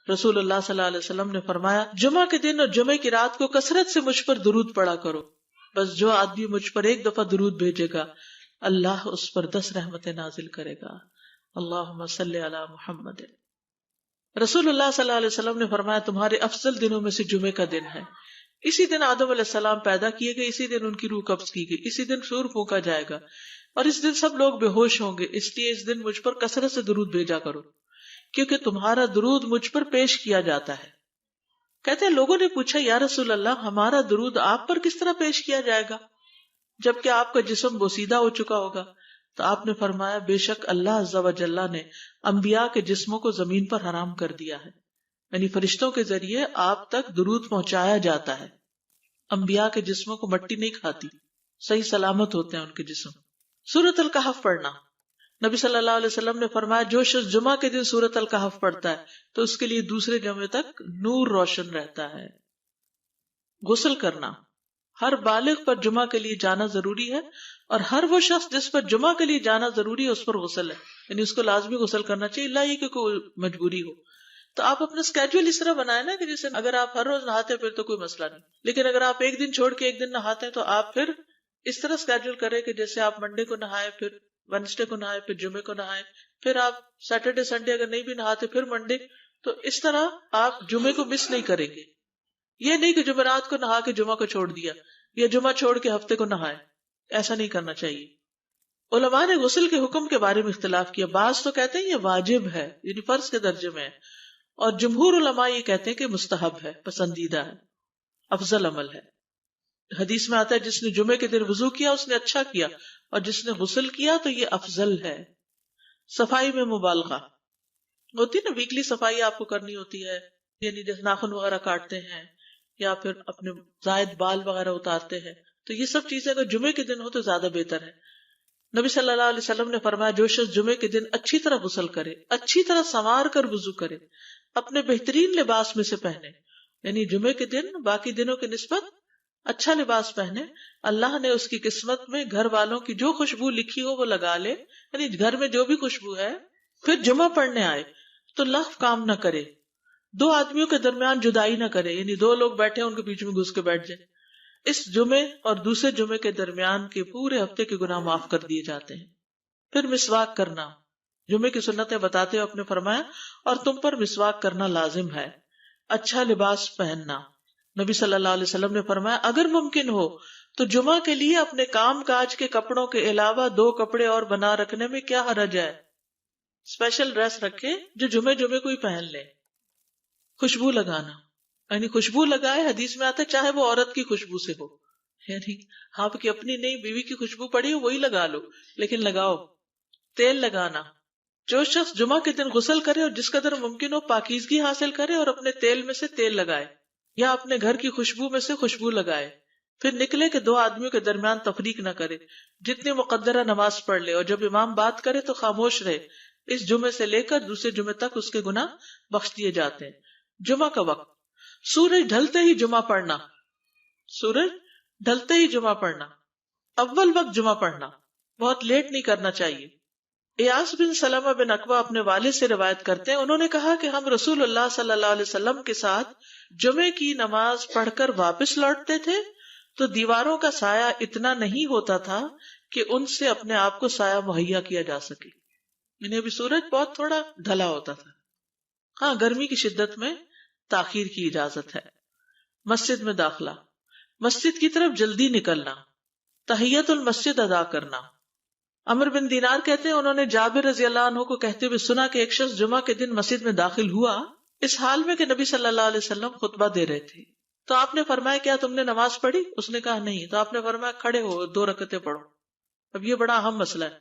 رسول اللہ صلی اللہ علیہ وسلم نے فرمایا جمعہ کے دن اور جمعے کی رات کو کثرت سے مجھ پر درود پڑا کرو، بس جو آدمی مجھ پر ایک دفعہ درود بھیجے گا اللہ اس پر 10 رحمتیں نازل کرے گا۔ اللہم صلی علی محمد۔ رسول اللہ صلی اللہ علیہ وسلم نے فرمایا تمہارے افضل دنوں میں سے جمعے کا دن ہے، اسی دن آدم علیہ السلام پیدا کیے گئے، اسی دن ان کی روح قبض کی گئی، اسی دن سور پھونکا جائے گا، اور اس دن سب لوگ بے ہوش ہوں گے، اس لیے اس دن مجھ پر کثرت سے درود بھیجا کرو کیونکہ تمہارا درود مجھ پر پیش کیا جاتا ہے۔ کہتے ہیں لوگوں نے پوچھا یا رسول اللہ ہمارا درود آپ پر کس طرح پیش کیا جائے گا جبکہ آپ کا جسم بوسیدہ ہو چکا ہوگا؟ تو آپ نے فرمایا بے شک اللہ عز و جل نے انبیاء کے جسموں کو زمین پر حرام کر دیا ہے، یعنی فرشتوں کے ذریعے آپ تک درود پہنچایا جاتا ہے۔ انبیاء کے جسموں کو مٹی نہیں کھاتی، صحیح سلامت ہوتے ہیں ان کے جسم۔ سورۃ الکہف پڑھنا، نبی صلی اللہ علیہ وسلم نے فرمایا جو شخص جمعہ کے دن سورۃ الکہف پڑھتا ہے تو اس کے لیے دوسرے جمعے تک نور روشن رہتا ہے۔ غسل کرنا، ہر بالغ پر جمعہ کے لیے جانا ضروری ہے، اور ہر وہ شخص جس پر جمعہ کے لیے جانا ضروری ہے اس پر غسل ہے، یعنی اس کو لازمی غسل کرنا چاہیے، اللہ یہ کہ کوئی مجبوری ہو۔ تو آپ اپنا اسکیڈول اس طرح بنائیں نا کہ جیسے اگر آپ ہر روز نہاتے ہیں پھر تو کوئی مسئلہ نہیں، لیکن اگر آپ ایک دن چھوڑ کے ایک دن نہاتے ہیں تو آپ پھر اس طرح اسکیڈول کریں کہ جیسے آپ منڈے کو نہائے، پھر وینسڈے کو نہائے، پھر جمعے کو نہائے، پھر آپ سیٹرڈے سنڈے اگر نہیں بھی نہاتے پھر منڈے، تو اس طرح آپ جمعے کو مس نہیں کریں گے۔ یہ نہیں کہ جمعرات کو نہا کے جمعہ کو چھوڑ دیا یا جمعہ چھوڑ کے ہفتے کو نہائے، ایسا نہیں کرنا چاہیے۔ علماء نے غسل کے حکم کے بارے میں اختلاف کیا، بعض تو کہتے ہیں یہ واجب ہے، یعنی فرض کے درجے میں ہے، اور جمہور علماء یہ کہتے ہیں کہ مستحب ہے، پسندیدہ ہے، افضل عمل ہے۔ حدیث میں آتا ہے جس نے جمعے کے دن وضو کیا اس نے اچھا کیا، اور جس نے غسل کیا تو یہ افضل ہے۔ صفائی میں مبالغہ ہوتی نا، ویکلی صفائی آپ کو کرنی ہوتی ہے، یعنی جیسے ناخن وغیرہ کاٹتے ہیں یا پھر اپنے زائد بال وغیرہ اتارتے ہیں، تو یہ سب چیزیں اگر جمعے کے دن ہو تو زیادہ بہتر ہے۔ نبی صلی اللہ علیہ وسلم نے فرمایا جو شخص جمعے کے دن اچھی طرح غسل کرے، اچھی طرح سنوار کر وضو کرے، اپنے بہترین لباس میں سے پہنے، یعنی جمعے کے دن باقی دنوں کی نسبت اچھا لباس پہنے، اللہ نے اس کی قسمت میں گھر والوں کی جو خوشبو لکھی ہو وہ لگا لے، یعنی گھر میں جو بھی خوشبو ہے، پھر جمعہ پڑھنے آئے تو لغو کام نہ کرے، 2 آدمیوں کے درمیان جدائی نہ کرے، یعنی 2 لوگ بیٹھے ان کے بیچ میں گھس کے بیٹھ جائے۔ اس جمعے اور دوسرے جمعے کے درمیان کے پورے ہفتے کے گناہ معاف کر دیے جاتے ہیں۔ پھر مسواک کرنا، جمعے کی سنتیں بتاتے ہوئے آپ نے فرمایا اور تم پر مسواک کرنا لازم ہے۔ اچھا لباس پہننا، نبی صلی اللہ علیہ وسلم نے فرمایا اگر ممکن ہو تو جمعہ کے لیے اپنے کام کاج کے کپڑوں کے علاوہ 2 کپڑے اور بنا رکھنے میں کیا حرج ہے، اسپیشل ڈریس رکھے جو جمعے کو ہی پہن لے۔ خوشبو لگانا، یعنی خوشبو لگائے، حدیث میں آتا ہے چاہے وہ عورت کی خوشبو سے ہو، یعنی آپ کی اپنی نہیں بیوی کی خوشبو پڑی ہو وہی لگا لو، لیکن لگاؤ۔ تیل لگانا، جو شخص جمعہ کے دن غسل کرے اور جس قدر ممکن ہو پاکیزگی حاصل کرے اور اپنے تیل میں سے تیل لگائے یا اپنے گھر کی خوشبو میں سے خوشبو لگائے، پھر نکلے کہ 2 آدمیوں کے درمیان تفریق نہ کرے، جتنی مقدرہ نماز پڑھ لے، اور جب امام بات کرے تو خاموش رہے، اس جمعے سے لے کر دوسرے جمعے تک اس کے گناہ بخش دیے جاتے ہیں۔ جمعہ کا وقت، سورج ڈھلتے ہی جمعہ پڑھنا، سورج ڈھلتے ہی جمعہ پڑھنا، اول وقت جمعہ پڑھنا، بہت لیٹ نہیں کرنا چاہیے۔ ایاس بن سلمہ بن عقبہ اپنے والد سے روایت کرتے ہیں، انہوں نے کہا کہ ہم رسول اللہ صلی اللہ علیہ وسلم کے ساتھ جمعے کی نماز پڑھ کر واپس لوٹتے تھے تو دیواروں کا سایہ اتنا نہیں ہوتا تھا کہ ان سے اپنے آپ کو سایہ مہیا کیا جا سکے، یعنی ابھی سورج بہت تھوڑا ڈھلا ہوتا تھا۔ ہاں، گرمی کی شدت میں تاخیر کی اجازت ہے۔ مسجد میں داخلہ، مسجد کی طرف جلدی نکلنا، تحیت المسجد ادا کرنا۔ عمر بن دینار کہتے ہیں انہوں نے جابر رضی اللہ عنہ کو کہتے ہوئے سنا کہ ایک شخص جمعہ کے دن مسجد میں داخل ہوا اس حال میں کہ نبی صلی اللہ علیہ وسلم خطبہ دے رہے تھے، تو آپ نے فرمایا کیا تم نے نماز پڑھی؟ اس نے کہا نہیں، تو آپ نے فرمایا کھڑے ہو 2 رکعتیں پڑھو۔ اب یہ بڑا اہم مسئلہ ہے،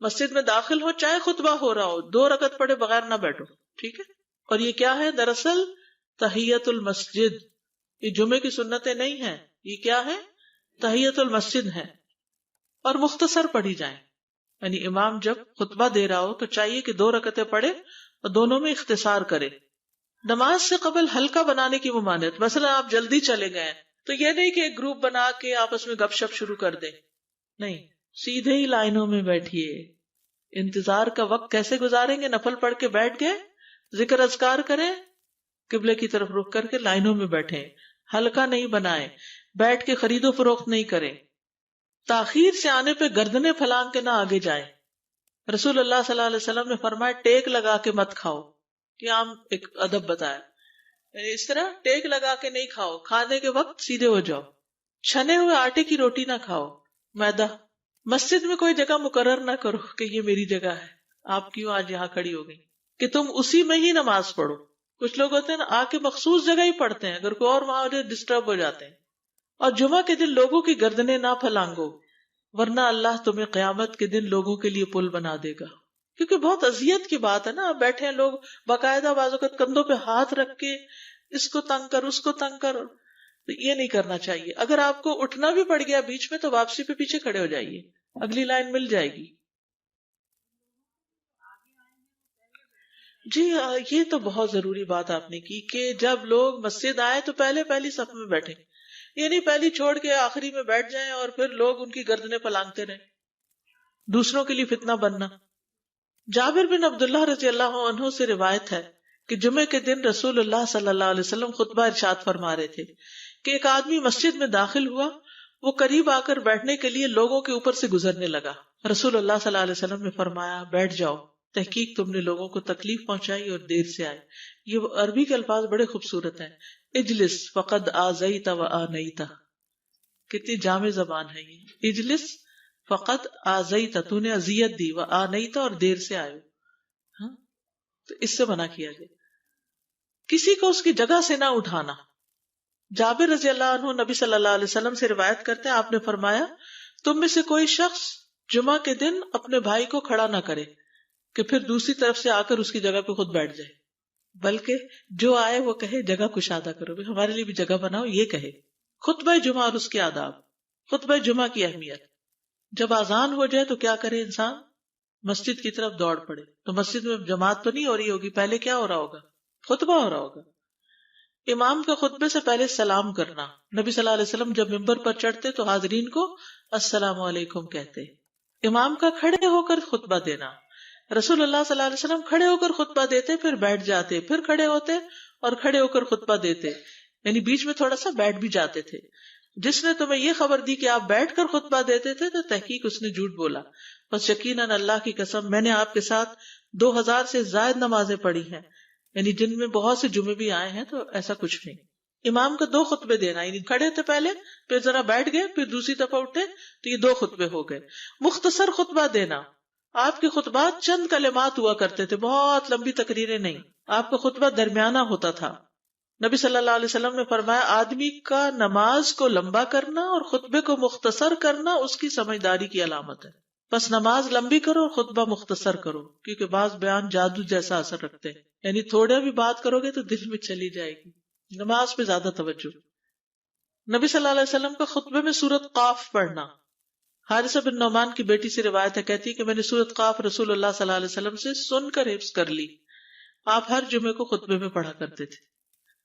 مسجد میں داخل ہو چاہے خطبہ ہو رہا ہو 2 رکعت پڑھے بغیر نہ بیٹھو، ٹھیک ہے؟ اور یہ کیا ہے؟ دراصل تحیت المسجد، یہ جمعے کی سنتیں نہیں ہیں، یہ کیا ہے؟ تحیت المسجد ہے، اور مختصر پڑھی جائیں، یعنی امام جب خطبہ دے رہا ہو تو چاہیے کہ 2 رکعتیں پڑھے اور دونوں میں اختصار کرے۔ نماز سے قبل حلقہ بنانے کی ممانعت، مثلا آپ جلدی چلے گئے تو یہ نہیں کہ ایک گروپ بنا کے آپس میں گپ شپ شروع کر دیں، نہیں، سیدھے ہی لائنوں میں بیٹھیے۔ انتظار کا وقت کیسے گزاریں گے؟ نفل پڑھ کے بیٹھ گئے، ذکر اذکار کریں، قبلے کی طرف رخ کر کے لائنوں میں بیٹھیں، حلقہ نہیں بنائیں، بیٹھ کے خرید و فروخت نہیں کریں، تاخیر سے آنے پہ گردنیں پھلانگ کے نہ آگے جائیں۔ رسول اللہ صلی اللہ علیہ وسلم نے فرمایا ٹیک لگا کے مت کھاؤ، یہ عام ایک ادب بتایا، یعنی اس طرح ٹیک لگا کے نہیں کھاؤ، کھانے کے وقت سیدھے ہو جاؤ۔ چھنے ہوئے آٹے کی روٹی نہ کھاؤ، میدا۔ مسجد میں کوئی جگہ مقرر نہ کرو کہ یہ میری جگہ ہے، آپ کیوں آج یہاں کھڑی ہو گئی، کہ تم اسی میں ہی نماز پڑھو۔ کچھ لوگ ہوتے ہیں نا آ کے مخصوص جگہ ہی پڑھتے ہیں، اگر کوئی اور وہاں ڈسٹرب ہو جاتے ہیں۔ اور جمعہ کے دن لوگوں کی گردنیں نہ پھلانگو، ورنہ اللہ تمہیں قیامت کے دن لوگوں کے لیے پل بنا دے گا۔ کیونکہ بہت اذیت کی بات ہے نا، آپ بیٹھے ہیں لوگ باقاعدہ بازو کا کندھوں پہ ہاتھ رکھ کے اس کو تنگ کر اس کو تنگ کر، تو یہ نہیں کرنا چاہیے۔ اگر آپ کو اٹھنا بھی پڑ گیا بیچ میں تو واپسی پہ پیچھے کھڑے ہو جائیے، اگلی لائن مل جائے گی۔ جی یہ تو بہت ضروری بات آپ نے کی کہ جب لوگ مسجد آئے تو پہلی صف میں بیٹھیں، یہ نہیں پہلی چھوڑ کے آخری میں بیٹھ جائیں اور پھر لوگ ان کی گردنیں پلانگتے رہیں، دوسروں کے لیے فتنہ بننا۔ جابر بن عبداللہ رضی اللہ عنہ سے روایت ہے کہ جمعے کے دن رسول اللہ صلی اللہ علیہ وسلم خطبہ ارشاد فرما رہے تھے کہ ایک آدمی مسجد میں داخل ہوا، وہ قریب آ کر بیٹھنے کے لیے لوگوں کے اوپر سے گزرنے لگا۔ رسول اللہ صلی اللہ علیہ وسلم نے فرمایا بیٹھ جاؤ، تحقیق تم نے لوگوں کو تکلیف پہنچائی اور دیر سے آئے۔ یہ عربی کے الفاظ بڑے خوبصورت ہیں، اجلس فقد آذیت و آنیت، کتنی جامع زبان ہے یہ۔ اجلس فقط آذیت، تو نے اذیت دی، و آنیت، اور دیر سے آئے۔ ہاں تو اس سے منع کیا گیا۔ کسی کو اس کی جگہ سے نہ اٹھانا۔ جابر رضی اللہ عنہ نبی صلی اللہ علیہ وسلم سے روایت کرتے ہیں، آپ نے فرمایا تم میں سے کوئی شخص جمعہ کے دن اپنے بھائی کو کھڑا نہ کرے کہ پھر دوسری طرف سے آ کر اس کی جگہ پہ خود بیٹھ جائے، بلکہ جو آئے وہ کہے جگہ کشادہ کرو، بھی ہمارے لیے بھی جگہ بناؤ، یہ کہے۔ خطبہ جمعہ اور اس کے آداب۔ خطبہ جمعہ کی اہمیت، جب اذان ہو جائے تو کیا کرے انسان؟ مسجد کی طرف دوڑ پڑے۔ تو مسجد میں جماعت تو نہیں ہو رہی ہوگی، پہلے کیا ہو رہا ہوگا؟ خطبہ ہو رہا ہوگا۔ امام کا خطبے سے پہلے سلام کرنا۔ نبی صلی اللہ علیہ وسلم جب ممبر پر چڑھتے تو حاضرین کو السلام علیکم کہتے۔ امام کا کھڑے ہو کر خطبہ دینا۔ رسول اللہ صلی اللہ علیہ وسلم کھڑے ہو کر خطبہ دیتے، پھر بیٹھ جاتے، پھر کھڑے ہوتے اور کھڑے ہو کر خطبہ دیتے، یعنی بیچ میں تھوڑا سا بیٹھ بھی جاتے تھے۔ جس نے تمہیں یہ خبر دی کہ آپ بیٹھ کر خطبہ دیتے تھے تو تحقیق اس نے جھوٹ بولا، بس یقیناً اللہ کی قسم میں نے آپ کے ساتھ 2000 سے زائد نمازیں پڑھی ہیں، یعنی جن میں بہت سے جمعے بھی آئے ہیں، تو ایسا کچھ نہیں۔ امام کا 2 خطبے دینا، یعنی کھڑے تھے پہلے، پھر ذرا بیٹھ گئے، پھر دوسری دفعہ اٹھے تو یہ 2 خطبے ہو گئے۔ مختصر خطبہ دینا۔ آپ کے خطبات چند کلمات ہوا کرتے تھے، بہت لمبی تقریریں نہیں، آپ کا خطبہ درمیانہ ہوتا تھا۔ نبی صلی اللہ علیہ وسلم نے فرمایا آدمی کا نماز کو لمبا کرنا اور خطبے کو مختصر کرنا اس کی سمجھداری کی علامت ہے۔ بس نماز لمبی کرو اور خطبہ مختصر کرو، کیونکہ بعض بیان جادو جیسا اثر رکھتے ہیں، یعنی تھوڑا بھی بات کرو گے تو دل میں چلی جائے گی۔ نماز پہ زیادہ توجہ۔ نبی صلی اللہ علیہ وسلم کا خطبے میں سورۃ قاف پڑھنا۔ حارثہ بن نعمان کی بیٹی سے روایت ہے، کہتی کہ میں نے سورۃ قاف رسول اللہ صلی اللہ علیہ وسلم سے سن کر حفظ کر لی۔ آپ ہر جمعے کو خطبے میں پڑھا کرتے تھے۔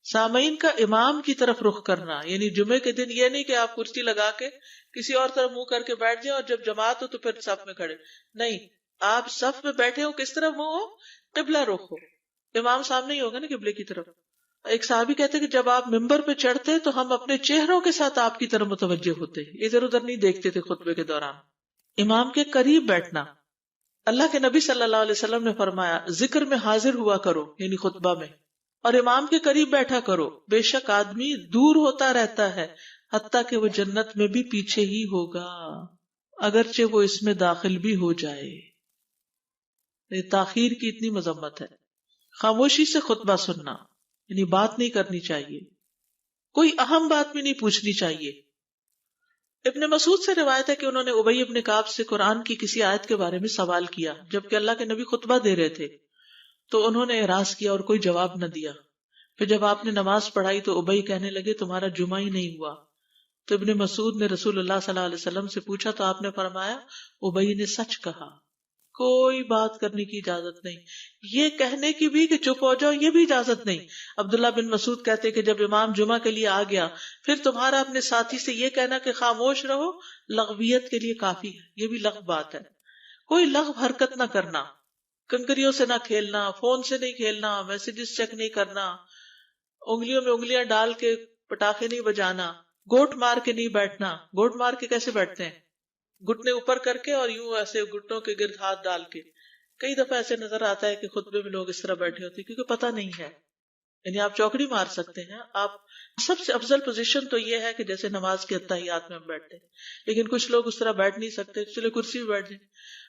سامعین کا امام کی طرف رخ کرنا، یعنی جمعے کے دن یہ نہیں کہ آپ کرسی لگا کے کسی اور طرف منہ کر کے بیٹھ جائیں اور جب جماعت ہو تو پھر صف میں کھڑے، نہیں، آپ صف میں بیٹھے ہو، کس طرف منہ ہو؟ قبلہ رخ ہو، امام سامنے ہی ہوگا نا قبلے کی طرف۔ ایک صحابی کہتے کہ جب آپ ممبر پہ چڑھتے تو ہم اپنے چہروں کے ساتھ آپ کی طرف متوجہ ہوتے، ادھر ادھر نہیں دیکھتے تھے خطبے کے دوران۔ امام کے قریب بیٹھنا۔ اللہ کے نبی صلی اللہ علیہ وسلم نے فرمایا ذکر میں حاضر ہوا کرو، یعنی خطبہ میں، اور امام کے قریب بیٹھا کرو، بے شک آدمی دور ہوتا رہتا ہے حتیٰ کہ وہ جنت میں بھی پیچھے ہی ہوگا اگرچہ وہ اس میں داخل بھی ہو جائے۔ یہ تاخیر کی اتنی مذمت ہے۔ خاموشی سے خطبہ سننا، یعنی بات نہیں کرنی چاہیے، کوئی اہم بات بھی نہیں پوچھنی چاہیے۔ ابن مسعود سے روایت ہے کہ انہوں نے ابی ابن کعب سے قرآن کی کسی آیت کے بارے میں سوال کیا جبکہ اللہ کے نبی خطبہ دے رہے تھے، تو انہوں نے اعراض کیا اور کوئی جواب نہ دیا۔ پھر جب آپ نے نماز پڑھائی تو ابی کہنے لگے تمہارا جمعہ ہی نہیں ہوا۔ تو ابن مسعود نے رسول اللہ صلی اللہ علیہ وسلم سے پوچھا تو آپ نے فرمایا ابی نے سچ کہا، کوئی بات کرنے کی اجازت نہیں، یہ کہنے کی بھی کہ چپ ہو جاؤ یہ بھی اجازت نہیں۔ عبداللہ بن مسعود کہتے کہ جب امام جمعہ کے لیے آ گیا پھر تمہارا اپنے ساتھی سے یہ کہنا کہ خاموش رہو لغویت کے لیے کافی ہے، یہ بھی لغو بات ہے۔ کوئی لغو حرکت نہ کرنا، کنکریوں سے نہ کھیلنا، فون سے نہیں کھیلنا، میسیجز چیک نہیں کرنا، انگلیوں میں انگلیاں ڈال کے پٹاخے نہیں بجانا، گوٹ مار کے نہیں بیٹھنا. گوٹ مار کے کیسے بیٹھتے ہیں؟ گھٹنے اوپر کر کے اور یوں ایسے گھٹنوں کے گرد ہاتھ ڈال کے. کئی دفعہ ایسے نظر آتا ہے کہ خطبے میں لوگ اس طرح بیٹھے ہوتے ہیں کیونکہ پتہ نہیں ہے. یعنی آپ چوکڑی مار سکتے ہیں. آپ سب سے افضل پوزیشن تو یہ ہے کہ جیسے نماز کے اتحیات میں ہم بیٹھتے ہیں، لیکن کچھ لوگ اس طرح بیٹھ نہیں سکتے، چلے کرسی میں بیٹھ جائیں.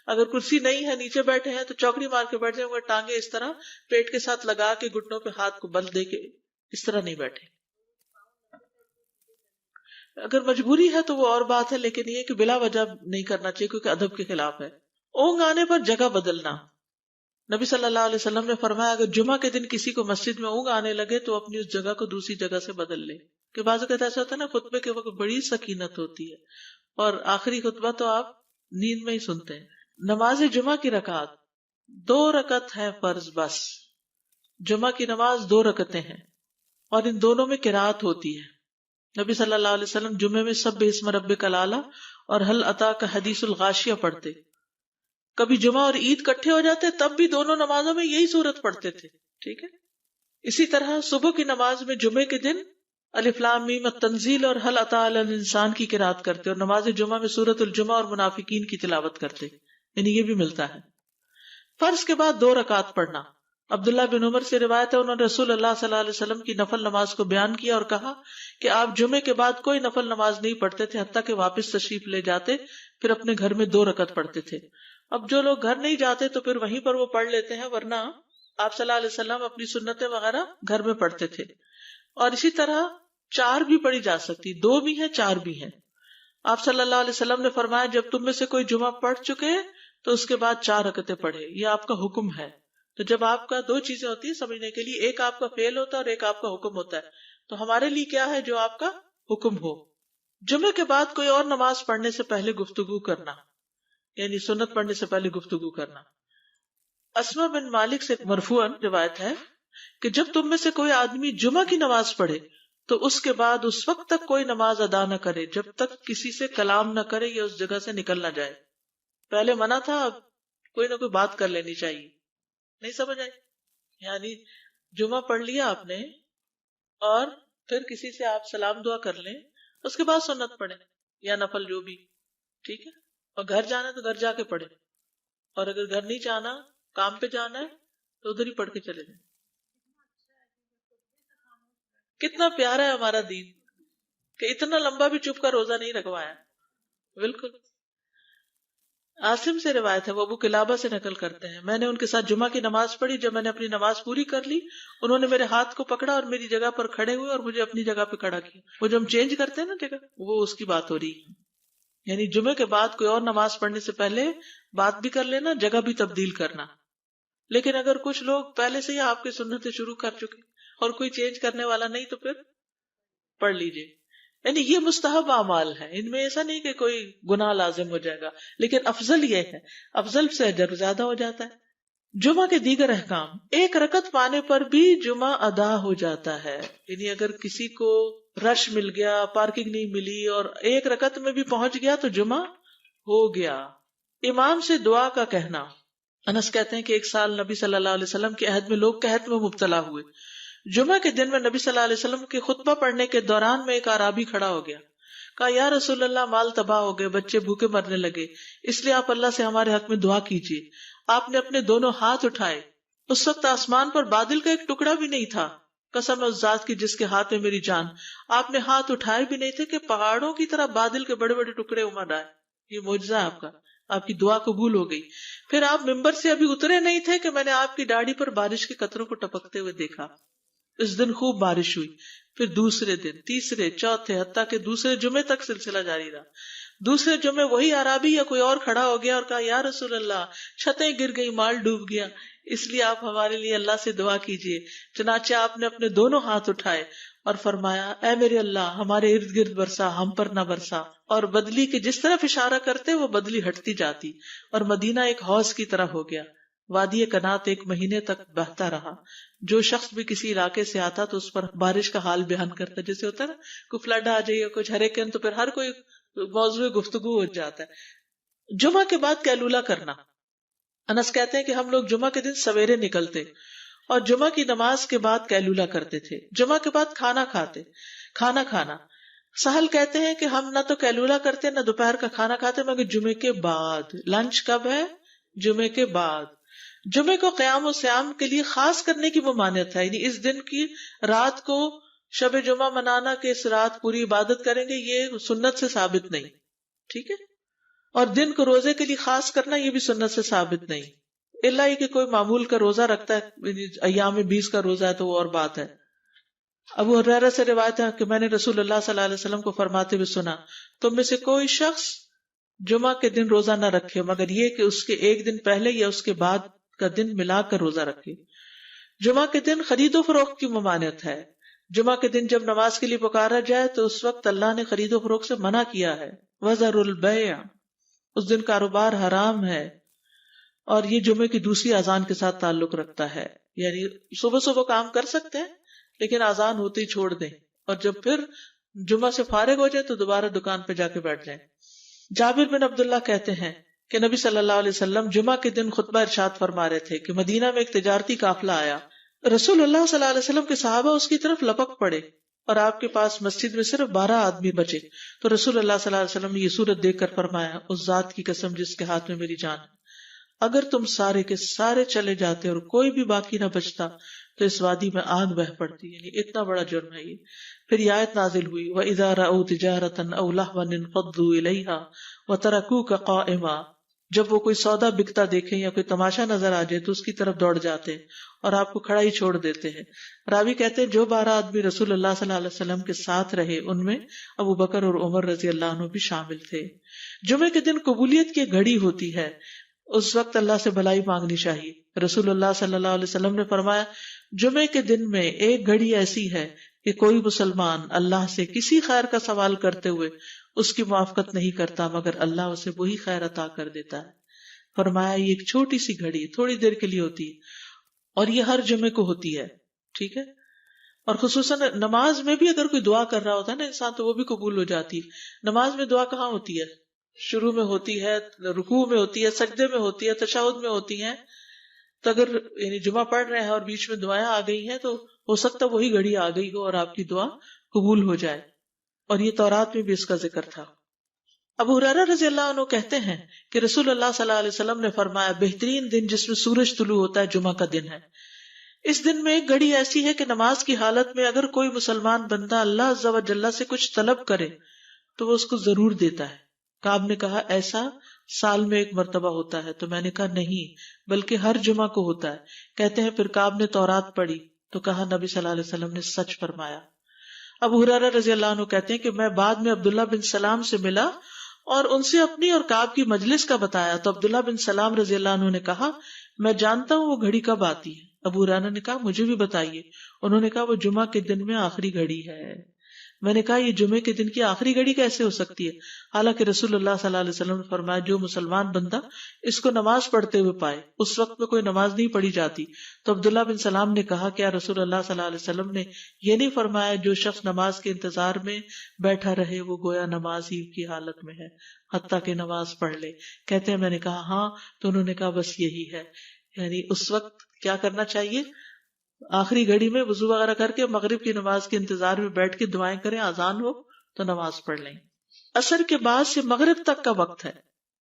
اگر کرسی نہیں ہے، نیچے بیٹھے ہیں تو چوکڑی مار کے بیٹھ جائیں، مگر ٹانگیں اس طرح پیٹ کے ساتھ لگا کے گھٹنوں پہ ہاتھ کو بل دے کے اس طرح نہیں بیٹھے. اگر مجبوری ہے تو وہ اور بات ہے، لیکن یہ کہ بلا وجہ نہیں کرنا چاہیے کیونکہ ادب کے خلاف ہے. اونگ آنے پر جگہ بدلنا. نبی صلی اللہ علیہ وسلم نے فرمایا اگر جمعہ کے دن کسی کو مسجد میں اونگ آنے لگے تو اپنی اس جگہ کو دوسری جگہ سے بدل لے. کہ بعض اوقات ایسا ہوتا ہے نا، خطبے کے وقت بڑی سکینت ہوتی ہے اور آخری خطبہ تو آپ نیند میں ہی سنتے ہیں. نماز جمعہ کی رکعت 2 رکعت ہے فرض بس. جمعہ کی نماز 2 رکعتیں ہیں اور ان دونوں میں قرات ہوتی ہے. نبی صلی اللہ علیہ وسلم جمعے میں سب اسم ربک الاعلی اور حل اتا کا حدیث الغاشیہ پڑھتے. کبھی جمعہ اور عید کٹھے ہو جاتے تب بھی دونوں نمازوں میں یہی صورت پڑھتے تھے. ٹھیک ہے. اسی طرح صبح کی نماز میں جمعے کے دن الف لام میم التنزیل اور حل اتا علی الانسان کی قرات کرتے اور نماز جمعہ میں سورۃ الجمعہ اور منافقین کی تلاوت کرتے. یعنی یہ بھی ملتا ہے. فرض کے بعد 2 رکعت پڑھنا. عبداللہ بن عمر سے روایت ہے انہوں نے رسول اللہ صلی اللہ علیہ وسلم کی نفل نماز کو بیان کیا اور کہا کہ آپ جمعے کے بعد کوئی نفل نماز نہیں پڑھتے تھے حتیٰ کہ واپس تشریف لے جاتے پھر اپنے گھر میں 2 رکعت پڑھتے تھے. اب جو لوگ گھر نہیں جاتے تو پھر وہیں پر وہ پڑھ لیتے ہیں، ورنہ آپ صلی اللہ علیہ وسلم اپنی سنتیں وغیرہ گھر میں پڑھتے تھے. اور اسی طرح 4 بھی پڑھی جا سکتی، 2 بھی ہیں 4 بھی ہیں. آپ صلی اللہ علیہ وسلم نے فرمایا جب تم میں سے کوئی جمعہ پڑھ چکے تو اس کے بعد 4 رکعتیں پڑھے. یہ آپ کا حکم ہے. تو جب آپ کا 2 چیزیں ہوتی ہیں سمجھنے کے لیے، ایک آپ کا فعل ہوتا ہے اور ایک آپ کا حکم ہوتا ہے. تو ہمارے لیے کیا ہے؟ جو آپ کا حکم ہو. جمعے کے بعد کوئی اور نماز پڑھنے سے پہلے گفتگو کرنا، یعنی سنت پڑھنے سے پہلے گفتگو کرنا. اسما بن مالک سے مرفوعاً روایت ہے کہ جب تم میں سے کوئی آدمی جمعہ کی نماز پڑھے تو اس کے بعد اس وقت تک کوئی نماز ادا نہ کرے جب تک کسی سے کلام نہ کرے یا اس جگہ سے نکل نہ جائے. پہلے منع تھا، اب کوئی نہ کوئی بات کر لینی چاہیے. نہیں سمجھ آئی؟ یعنی جمعہ پڑھ لیا آپ نے اور پھر کسی سے آپ سلام دعا کر لیں، اس کے بعد سنت پڑھیں یا نفل جو بھی. ٹھیک ہے. اور گھر جانا ہے تو گھر جا کے پڑھیں، اور اگر گھر نہیں جانا، کام پہ جانا ہے تو ادھر ہی پڑھ کے چلے جائیں. کتنا پیارا ہے ہمارا دین کہ اتنا لمبا بھی چپ کا روزہ نہیں رکھوایا. بالکل. عاصم سے روایت ہے، وہ ابو قلابہ سے نقل کرتے ہیں، میں نے ان کے ساتھ جمعہ کی نماز پڑھی. جب میں نے اپنی نماز پوری کر لی انہوں نے میرے ہاتھ کو پکڑا اور میری جگہ پر کھڑے ہوئے اور مجھے اپنی جگہ پہ کھڑا کیا. وہ جو ہم چینج کرتے ہیں نا جگہ، وہ اس کی بات ہو رہی ہے. یعنی جمعے کے بعد کوئی اور نماز پڑھنے سے پہلے بات بھی کر لینا، جگہ بھی تبدیل کرنا. لیکن اگر کچھ لوگ پہلے سے ہی آپ کی سنتیں شروع کر چکے اور کوئی چینج کرنے والا نہیں تو پھر پڑھ لیجئے. یعنی یہ مستحب اعمال ہے، ان میں ایسا نہیں کہ کوئی گناہ لازم ہو جائے گا، لیکن افضل یہ ہے، افضل سے اجر زیادہ ہو جاتا ہے. جمعہ کے دیگر احکام. 1 رکعت پانے پر بھی جمعہ ادا ہو جاتا ہے. یعنی اگر کسی کو رش مل گیا، پارکنگ نہیں ملی اور 1 رکعت میں بھی پہنچ گیا تو جمعہ ہو گیا. امام سے دعا کا کہنا. انس کہتے ہیں کہ 1 سال نبی صلی اللہ علیہ وسلم کے عہد میں لوگ قحط میں مبتلا ہوئے. جمعہ کے دن میں نبی صلی اللہ علیہ وسلم کے خطبہ پڑھنے کے دوران میں ایک اعرابی کھڑا ہو گیا. کہا یا رسول اللہ، مال تباہ ہو گئے، بچے بھوکے مرنے لگے، اس لیے آپ اللہ سے ہمارے حق میں دعا کیجیے. آپ نے اپنے دونوں ہاتھ اٹھائے. اس وقت آسمان پر بادل کا ایک ٹکڑا بھی نہیں تھا. قسم ہے اس ذات کی جس کے ہاتھ میں میری جان، آپ نے ہاتھ اٹھائے بھی نہیں تھے کہ پہاڑوں کی طرح بادل کے بڑے بڑے ٹکڑے امڑ آئے. یہ معجزہ ہے آپ کا، آپ کی دعا قبول ہو گئی. پھر آپ ممبر سے ابھی اترے نہیں تھے کہ میں نے آپ کی داڑھی پر بارش کے قطروں کو ٹپکتے ہوئے دیکھا. اس دن خوب بارش ہوئی. پھر دوسرے دن، تیسرے، چوتھے، حتیٰ کہ دوسرے جمعے تک سلسلہ جاری رہا. دوسرے جمعے وہی عرابی یا کوئی اور کھڑا ہو گیا اور کہا یا رسول اللہ، چھتیں گر گئی، مال ڈوب گیا، اس لیے آپ ہمارے لیے اللہ سے دعا کیجیے. چنانچہ آپ نے اپنے دونوں ہاتھ اٹھائے اور فرمایا اے میرے اللہ، ہمارے ارد گرد برسا، ہم پر نہ برسا. اور بدلی کے جس طرف اشارہ کرتے وہ بدلی ہٹتی جاتی اور مدینہ ایک حوض کی طرح ہو گیا. وادی کنات 1 مہینے تک بہتا رہا. جو شخص بھی کسی علاقے سے آتا تو اس پر بارش کا حال بیان کرتا، جیسے ہوتا ہے نا کوئی فلڈ آ جائے یا کچھ ہریکین تو پھر ہر کوئی موضوع گفتگو ہو جاتا ہے. جمعہ کے بعد قیلولہ کرنا. انس کہتے ہیں کہ ہم لوگ جمعہ کے دن سویرے نکلتے اور جمعہ کی نماز کے بعد قیلولہ کرتے تھے. جمعہ کے بعد کھانا کھانا. سہل کہتے ہیں کہ ہم نہ تو قیلولہ کرتے نہ دوپہر کا کھانا کھاتے مگر جمعے کے بعد. لنچ کب ہے؟ جمعے کے بعد. جمعے کو قیام و سیام کے لیے خاص کرنے کی ممانعت ہے، یعنی اس دن کی رات کو شب جمعہ منانا کہ اس رات پوری عبادت کریں گے، یہ سنت سے ثابت نہیں. ٹھیک ہے. اور دن کو روزے کے لیے خاص کرنا یہ بھی سنت سے ثابت نہیں، الا یہ کہ کوئی معمول کا روزہ رکھتا ہے، ایام 20 کا روزہ ہے تو وہ اور بات ہے. ابو ہریرہ سے روایت ہے کہ میں نے رسول اللہ صلی اللہ علیہ وسلم کو فرماتے ہوئے سنا، تم میں سے کوئی شخص جمعہ کے دن روزہ نہ رکھے مگر یہ کہ اس کے ایک دن پہلے یا اس کے بعد کا دن ملا کر روزہ رکھے. جمعہ کے دن خرید و فروخت کی ممانعت ہے. جمعہ کے دن جب نماز کے لیے پکارا جائے تو اس وقت اللہ نے خرید و فروخت سے منع کیا ہے. وَذَرُوا الْبَيْعَ، اس دن کاروبار حرام ہے. اور یہ جمعے کی دوسری اذان کے ساتھ تعلق رکھتا ہے، یعنی صبح صبح کام کر سکتے ہیں لیکن اذان ہوتے ہی چھوڑ دیں، اور جب پھر جمعہ سے فارغ ہو جائے تو دوبارہ دکان پہ جا کے بیٹھ جائیں. جابر بن عبداللہ کہتے ہیں کہ نبی صلی اللہ علیہ وسلم جمعہ کے دن خطبہ ارشاد فرما رہے تھے کہ مدینہ میں ایک تجارتی قافلہ آیا. رسول اللہ صلی اللہ علیہ وسلم کے صحابہ اس کی طرف لپک پڑے اور آپ کے پاس مسجد میں صرف 12 آدمی بچے. تو رسول اللہ صلی اللہ علیہ وسلم نے یہ صورت دیکھ کر فرمایا، اس ذات کی قسم جس کے ہاتھ میں میری جان ہے، اگر تم سارے کے سارے چلے جاتے اور کوئی بھی باقی نہ بچتا تو اس وادی میں آگ بہ پڑتی. یعنی اتنا بڑا جرم ہے یہ. پھر یہ آیت نازل ہوئی، وَإِذَا رَأَوْا تِجَارَةً أَوْ لَهْوًا انفضوا إِلَيْهَا وَتَرَكُوكَ قَائِمًا، جب وہ کوئی سودا بکتا دیکھیں یا کوئی تماشا نظر آ جائے تو اس کی طرف دوڑ جاتے ہیں اور آپ کو کھڑا ہی چھوڑ دیتے ہیں. راوی کہتے ہیں جو 12 آدمی رسول اللہ صلی اللہ علیہ وسلم کے ساتھ رہے ان میں ابو بکر اور عمر رضی اللہ عنہ بھی شامل تھے. جمعے کے دن قبولیت کی گھڑی ہوتی ہے، اس وقت اللہ سے بھلائی مانگنی چاہیے. رسول اللہ صلی اللہ علیہ وسلم نے فرمایا، جمعے کے دن میں ایک گھڑی ایسی ہے کہ کوئی مسلمان اللہ سے کسی خیر کا سوال کرتے ہوئے اس کی موافقت نہیں کرتا مگر اللہ اسے وہی خیر عطا کر دیتا ہے. فرمایا یہ ایک چھوٹی سی گھڑی تھوڑی دیر کے لیے ہوتی ہے اور یہ ہر جمعے کو ہوتی ہے. ٹھیک ہے. اور خصوصاً نماز میں بھی اگر کوئی دعا کر رہا ہوتا ہے نا انسان تو وہ بھی قبول ہو جاتی ہے. نماز میں دعا کہاں ہوتی ہے؟ شروع میں ہوتی ہے، رکوع میں ہوتی ہے، سجدے میں ہوتی ہے، تشہد میں ہوتی ہیں. تو اگر یعنی جمعہ پڑھ رہے ہیں اور بیچ میں دعائیں آ گئی ہیں تو ہو سکتا ہے وہی گھڑی آ گئی ہو اور آپ کی دعا قبول ہو جائے. اور یہ تورات میں بھی اس کا ذکر تھا. ابو ہریرہ رضی اللہ عنہ کہتے ہیں کہ رسول اللہ صلی اللہ علیہ وسلم نے فرمایا، بہترین دن جس میں سورج طلوع ہوتا ہے جمعہ کا دن ہے. اس دن میں ایک گھڑی ایسی ہے کہ نماز کی حالت میں اگر کوئی مسلمان بندہ اللہ عز و جل سے کچھ طلب کرے تو وہ اس کو ضرور دیتا ہے. کعب نے کہا ایسا سال میں ایک مرتبہ ہوتا ہے؟ تو میں نے کہا نہیں بلکہ ہر جمعہ کو ہوتا ہے. کہتے ہیں پھر کعب نے تورات پڑھی تو کہا نبی صلی اللہ علیہ وسلم نے سچ فرمایا. ابو ہریرہ رضی اللہ عنہ کہتے ہیں کہ میں بعد میں عبداللہ بن سلام سے ملا اور ان سے اپنی اور کعب کی مجلس کا بتایا تو عبداللہ بن سلام رضی اللہ عنہ نے کہا میں جانتا ہوں وہ گھڑی کب آتی ہے. ابو ہریرہ نے کہا مجھے بھی بتائیے. انہوں نے کہا وہ جمعہ کے دن میں آخری گھڑی ہے. میں نے کہا یہ جمعے کے دن کی آخری گھڑی کیسے ہو سکتی ہے؟ حالانکہ رسول اللہ صلی اللہ علیہ وسلم نے فرمایا جو مسلمان بندہ اس کو نماز پڑھتے ہوئے پائے. اس وقت میں کوئی نماز نہیں پڑھی جاتی. تو عبداللہ بن سلام نے کہا کیا رسول اللہ صلی اللہ علیہ وسلم نے یہ نہیں فرمایا جو شخص نماز کے انتظار میں بیٹھا رہے وہ گویا نماز ہی کی حالت میں ہے حتیٰ کہ نماز پڑھ لے؟ کہتے ہیں میں نے کہا ہاں. تو انہوں نے کہا بس یہی ہے. یعنی اس وقت کیا کرنا چاہیے؟ آخری گھڑی میں وضو وغیرہ کر کے مغرب کی نماز کے انتظار میں بیٹھ کے دعائیں کریں، اذان ہو تو نماز پڑھ لیں. عصر کے بعد سے مغرب تک کا وقت ہے.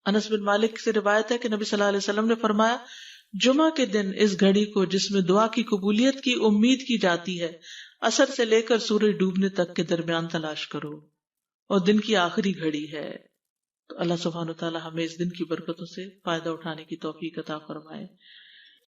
انس بن مالک سے روایت ہے کہ نبی صلی اللہ علیہ وسلم نے فرمایا جمعہ کے دن اس گھڑی کو جس میں دعا کی قبولیت کی امید کی جاتی ہے عصر سے لے کر سورج ڈوبنے تک کے درمیان تلاش کرو اور دن کی آخری گھڑی ہے. تو اللہ سبحانہ وتعالی ہمیں اس دن کی برکتوں سے فائدہ اٹھانے کی توفیق عطا فرمائے.